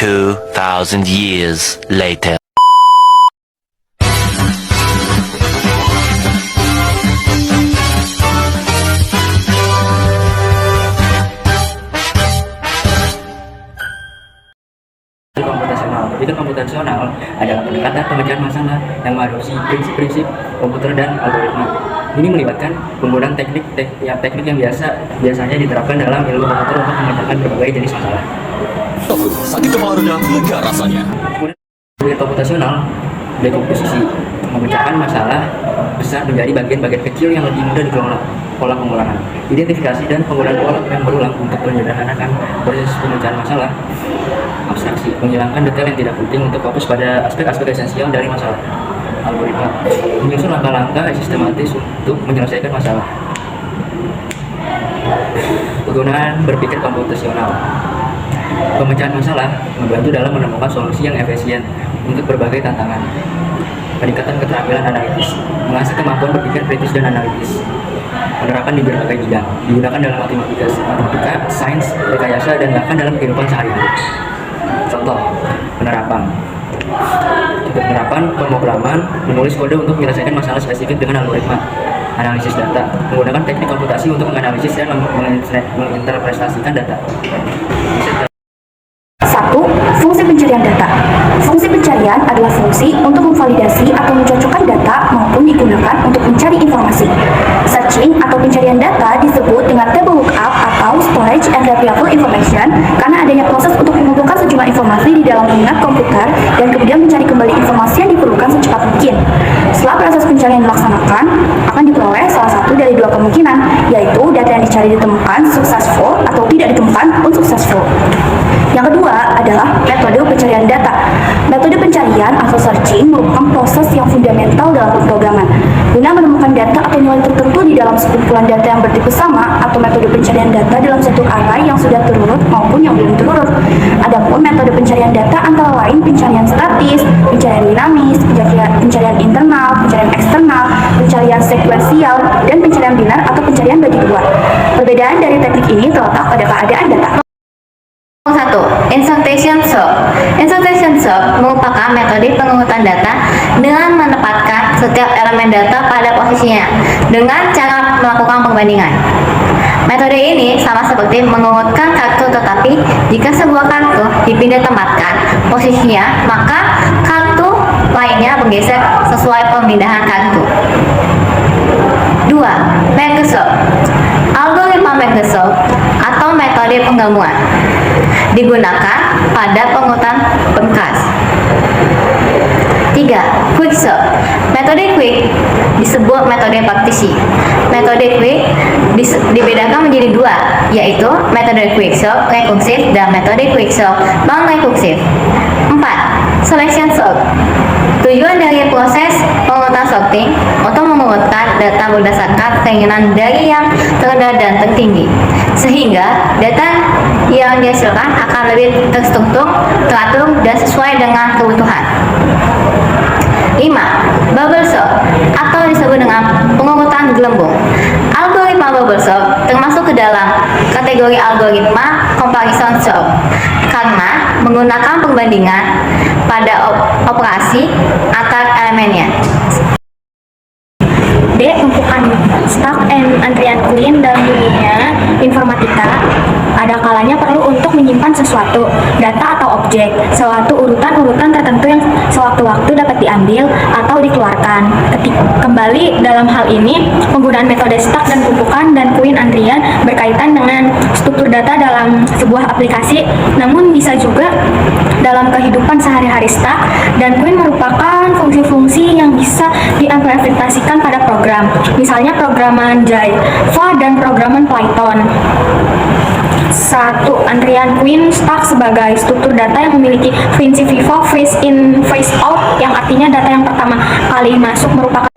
2,000 years later. Itu komputasional adalah pendekatan pemecahan masalah yang mengadopsi prinsip-prinsip komputer dan algoritma. Ini melibatkan penggunaan teknik yang biasanya diterapkan dalam ilmu komputer untuk memecahkan berbagai jenis masalah. Sakit kepalanya lega rasanya. Kemudian komputasional dekomposisi, memecahkan masalah besar menjadi bagian-bagian kecil yang lebih mudah dikelola. Pola pengulangan, identifikasi dan penggunaan pola yang berulang untuk menyederhanakan proses pemecahan masalah. Abstraksi, menghilangkan detail yang tidak penting untuk fokus pada aspek-aspek esensial dari masalah. Algoritma, menyusun langkah-langkah sistematis untuk menyelesaikan masalah. Penggunaan berpikir komputasional, pemecahan masalah membantu dalam menemukan solusi yang efisien untuk berbagai tantangan. Peningkatan keterampilan analitis, mengasah kemampuan berpikir kritis dan analitis. Penerapan di berbagai bidang, digunakan dalam matematika, sains, rekayasa, dan bahkan dalam kehidupan sehari-hari. Contoh, penerapan pemrograman, menulis kode untuk menyelesaikan masalah spesifik dengan algoritma. Analisis data, menggunakan teknik komputasi untuk menganalisis dan menginterpretasikan data. 1. Fungsi pencarian data. Fungsi pencarian adalah fungsi untuk memvalidasi atau mencocokkan data maupun digunakan untuk mencari informasi. Searching atau pencarian data disebut dengan table lookup atau storage and retrieval information karena adanya proses untuk mengumpulkan sejumlah informasi di dalam mengingat komputer dan kemudian mencari kembali informasi yang diperlukan secepat mungkin. Setelah proses pencarian dilaksanakan, akan diperoleh salah satu dari dua kemungkinan, yaitu data yang dicari ditemukan successful atau tidak ditemukan unsuccessful. Yang kedua adalah metode pencarian data. Metode pencarian atau searching merupakan proses yang fundamental dalam pemrograman. Guna menemukan data atau nilai tertentu di dalam sekumpulan data yang bertipe sama, atau metode pencarian data dalam satu array yang sudah terurut maupun yang belum terurut. Adapun metode pencarian data antara lain pencarian statis, pencarian dinamis, pencarian internal, pencarian eksternal, pencarian sekuensial, dan pencarian binar atau pencarian bagi dua. Perbedaan dari teknik ini terletak pada keadaan data. 1. Insertion sort. Insertion sort merupakan metode pengurutan data dengan menempatkan setiap elemen data pada posisinya dengan cara melakukan perbandingan. Metode ini sama seperti mengurutkan kartu, tetapi jika sebuah kartu dipindah tempatkan posisinya, maka kartu lainnya bergeser sesuai pemindahan kartu. 2. Merge sort. Algoritma merge sort atau metode penggabungan digunakan pada pengurutan berkas. 3. Quick sort. Metode quick disebut metode partisi. Metode quick dibedakan menjadi dua, yaitu metode quick sort rekursif dan metode quick sort non-rekursif. 4. Selection sort. Tujuan dari proses pengurutan sorting untuk mengurutkan data berdasarkan keinginan dari yang terendah dan tertinggi, sehingga data yang dihasilkan akan lebih terstruktur, teratur, dan sesuai dengan kebutuhan. 5. Bubble sort atau disebut dengan pengurutan gelembung. Algoritma bubble sort termasuk ke dalam kategori algoritma comparison sort karena menggunakan perbandingan pada operasi antar elemennya. D. Tumpukan stack and antrian Queen dalam dunia informatika ada kalanya perlu untuk menyimpan sesuatu, data atau objek, suatu urutan-urutan tertentu yang sewaktu-waktu dapat diambil atau dikeluarkan. Kembali dalam hal ini, penggunaan metode stack dan tumpukan dan Queen antrian berkaitan dengan struktur data dalam sebuah aplikasi, namun bisa juga dalam kehidupan sehari-hari. Stack dan Queen merupakan fungsi-fungsi yang bisa diimplementasikan pada program, misalnya programan Java dan programan Python. 1. Antrian Queen stack sebagai struktur data yang memiliki prinsip FIFO, freeze in, freeze out, yang artinya data yang pertama kali masuk merupakan